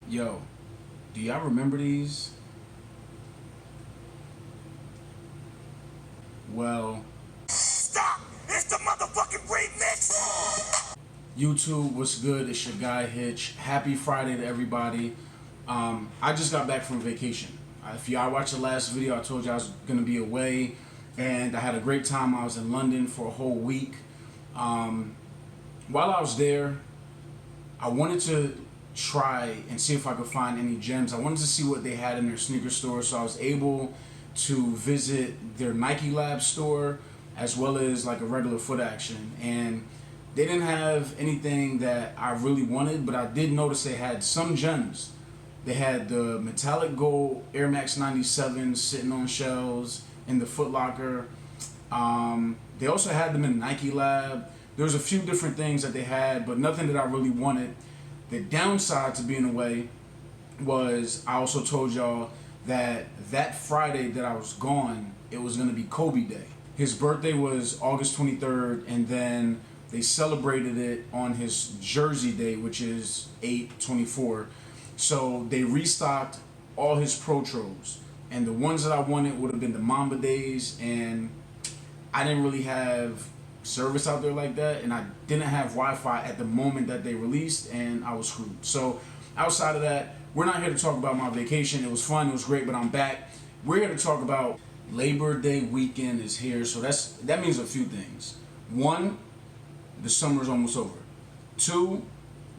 Yo, do y'all remember these? Well, Stop! It's the motherfucking remix! YouTube, what's good? It's your guy Hitch. Happy Friday to everybody. I just got back from vacation. If y'all watched the last video, I told you I was gonna be away, and I had a great time. I was in London for a whole week. While I was there, I wanted to try and see if I could find any gems. I wanted to see what they had in their sneaker store, so I was able to visit their Nike Lab store as well as like a regular Foot Action, and they didn't have anything that I really wanted, but I did notice they had some gems. They had the metallic gold Air Max 97s sitting on shelves in the Footlocker. They also had them in Nike Lab. There was a few different things that they had, but nothing that I really wanted. The downside to being away was I also told y'all that Friday that I was gone, it was going to be Kobe Day. His birthday was August 23rd, and then they celebrated it on his Jersey Day, which is 8/24. So they restocked all his Protros, and the ones that I wanted would have been the Mamba Days, and I didn't really have service out there like that, and I didn't have Wi-Fi at the moment that they released, and I was screwed. So outside of that, we're not here to talk about my vacation. It was fun, it was great, but I'm back. We're here to talk about Labor Day weekend is here, so that means a few things. One, the summer's almost over. Two,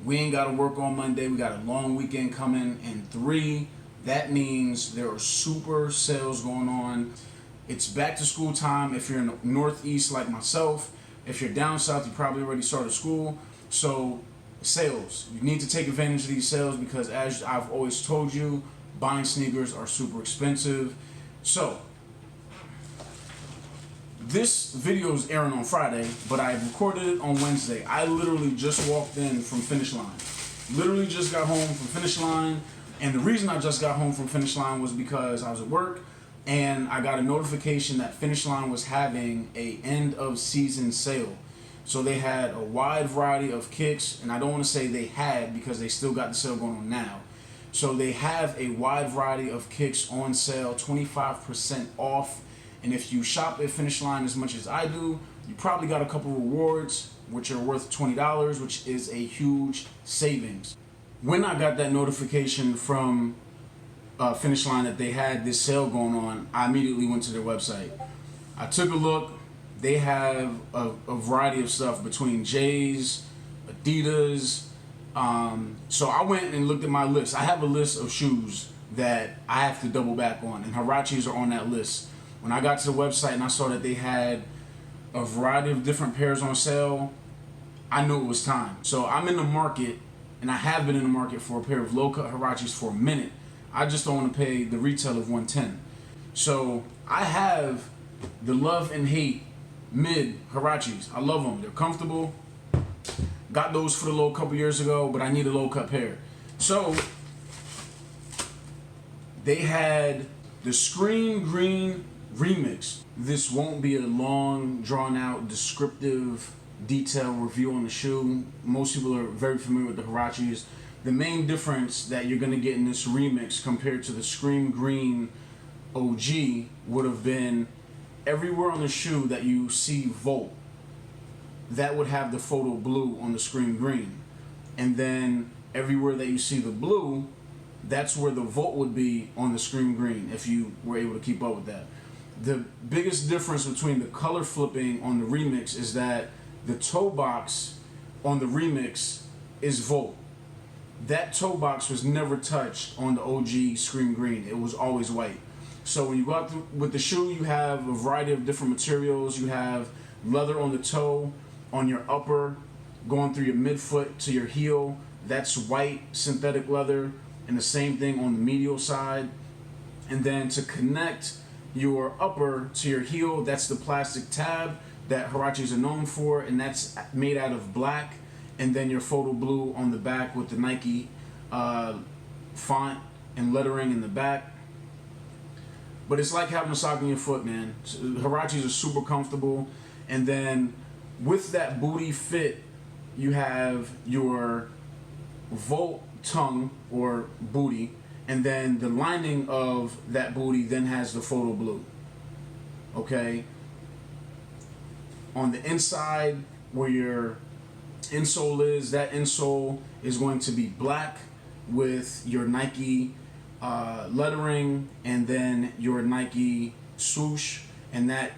we ain't got to work on Monday. We got a long weekend coming. And three, that means there are super sales going on. It's back to school time if you're in the Northeast like myself. If you're down south, you probably already started school. So sales, you need to take advantage of these sales because as I've always told you, buying sneakers are super expensive. So this video is airing on Friday, but I recorded it on Wednesday. I literally just walked in from Finish Line. Literally just got home from Finish Line. And the reason I just got home from Finish Line was because I was at work and I got a notification that Finish Line was having a end of season sale. So they had a wide variety of kicks, and I don't want to say they had because they still got the sale going on now. So they have a wide variety of kicks on sale, 25% off. And if you shop at Finish Line as much as I do, you probably got a couple rewards, which are worth $20, which is a huge savings. When I got that notification from Finish Line that they had this sale going on, I immediately went to their website. I took a look. They have a variety of stuff between J's, Adidas. So I went and looked at my list. I have a list of shoes that I have to double back on, and Huaraches are on that list. When I got to the website and I saw that they had a variety of different pairs on sale, I knew it was time. So I'm in the market, and I have been in the market for a pair of low-cut Huaraches for a minute. I just don't want to pay the retail of $110. So I have the love and hate mid Huaraches. I love them. They're comfortable. Got those for the low a couple years ago, but I need a low-cut pair. So they had the Scream Green Remix. This won't be a long, drawn-out, descriptive, detailed review on the shoe. Most people are very familiar with the Huaraches. The main difference that you're going to get in this remix compared to the Scream Green OG would have been everywhere on the shoe that you see Volt, that would have the photo blue on the Scream Green. And then everywhere that you see the blue, that's where the Volt would be on the Scream Green, if you were able to keep up with that. The biggest difference between the color flipping on the remix is that the toe box on the remix is Volt. That toe box was never touched on the OG Scream Green. It was always white. So when you go out with the shoe, you have a variety of different materials. You have leather on the toe, on your upper, going through your midfoot to your heel. That's white synthetic leather, and the same thing on the medial side. And then to connect your upper to your heel, that's the plastic tab that Huaraches are known for, and that's made out of black. And then your photo blue on the back with the Nike font and lettering in the back. But it's like having a sock in your foot, man. Huaraches are super comfortable. And then with that booty fit, you have your Volt tongue or booty, and then the lining of that booty then has the photo blue. Okay? On the inside, where your insole is, that insole is going to be black with your Nike lettering, and then your Nike swoosh, and that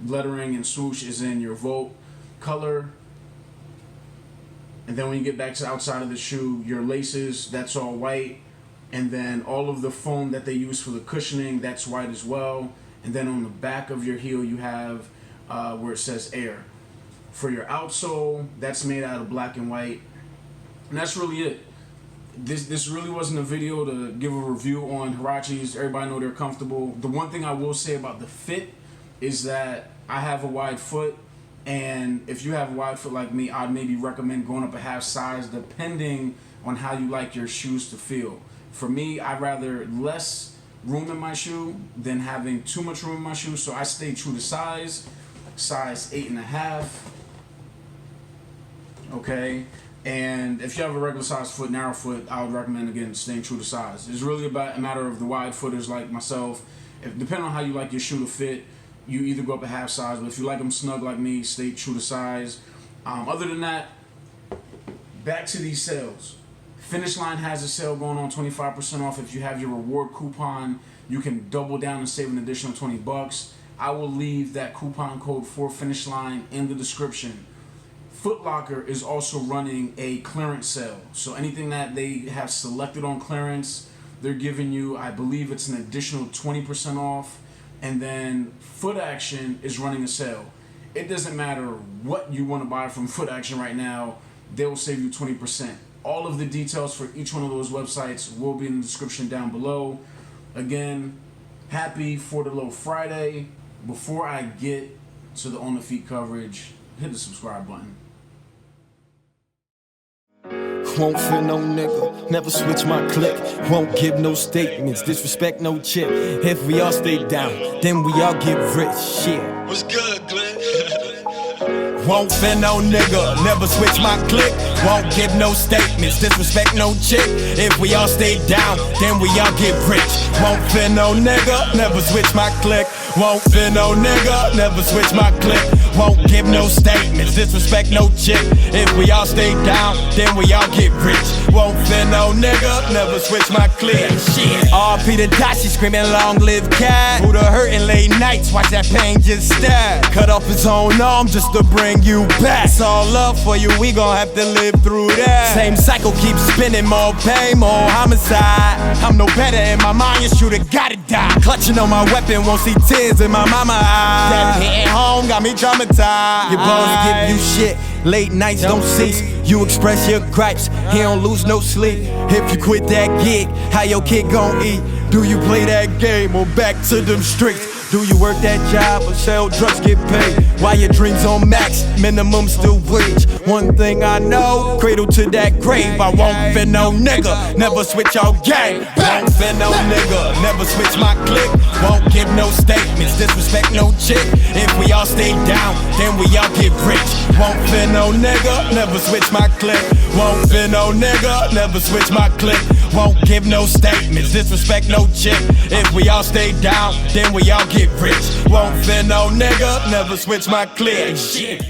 lettering and swoosh is in your Volt color. And then when you get back to the outside of the shoe, your laces, that's all white, and then all of the foam that they use for the cushioning, that's white as well. And then on the back of your heel, you have where it says Air. For your outsole, that's made out of black and white, and that's really it. This really wasn't a video to give a review on Huaraches. Everybody know they're comfortable. The one thing I will say about the fit is that I have a wide foot, and if you have a wide foot like me, I'd maybe recommend going up a half size depending on how you like your shoes to feel. For me, I'd rather less room in my shoe than having too much room in my shoe, so I stay true to size 8.5. Okay? And if you have a regular size foot, narrow foot, I would recommend, again, staying true to size. It's really about a matter of the wide footers like myself. Depending on how you like your shoe to fit, you either go up a half size, but if you like them snug like me, stay true to size. Other than that, back to these sales. Finish Line has a sale going on, 25% off. If you have your reward coupon, you can double down and save an additional $20. I will leave that coupon code for Finish Line in the description. Footlocker is also running a clearance sale. So anything that they have selected on clearance, they're giving you, I believe it's an additional 20% off. And then Foot Action is running a sale. It doesn't matter what you want to buy from Foot Action right now, they will save you 20%. All of the details for each one of those websites will be in the description down below. Again, happy 4th of Low Friday. Before I get to the On the Feet coverage, hit the subscribe button. Won't fear no nigga, never switch my click. Won't give no statements, disrespect no chick. If we all stay down, then we all get rich. Shit. What's good, Glenn? Won't fear no nigga, never switch my click. Won't give no statements, disrespect no chick. If we all stay down, then we all get rich. Won't fear no nigga, never switch my click. Won't fear no nigga, never switch my click. Won't give no statements, disrespect no chick. If we all stay down, then we all get rich. Won't fear no nigga, never switch my click. Shit. R.P. to Dashi screaming long live cat. Who the hurtin' late nights, watch that pain just stab. Cut off his own arm just to bring you back. It's all love for you, we gon' have to live through that. Same cycle keeps spinning, more pain, more homicide. I'm no better in my mind, your shooter gotta die. Clutching on my weapon, won't see tears in my mama eyes. That hitting home got me traumatized. Your boss give you shit, late nights don't cease. You express your gripes, he don't lose no sleep. If you quit that gig, how your kid gon' eat? Do you play that game or back to them streets? Do you work that job or sell drugs, get paid? While your dreams on max, minimum still wage. One thing I know, cradle to that grave. I won't fear no nigga, never switch your game. Won't fear no nigga, never switch my click. Won't give no statements, disrespect no chick. If we all stay down, then we all get rich. Won't fear no nigga, never switch my click. Won't fear no nigga, never switch my click. Won't give no statements, disrespect no chick. If we all stay down, then we all get rich. Won't fear no nigga, never switch my click. Shit.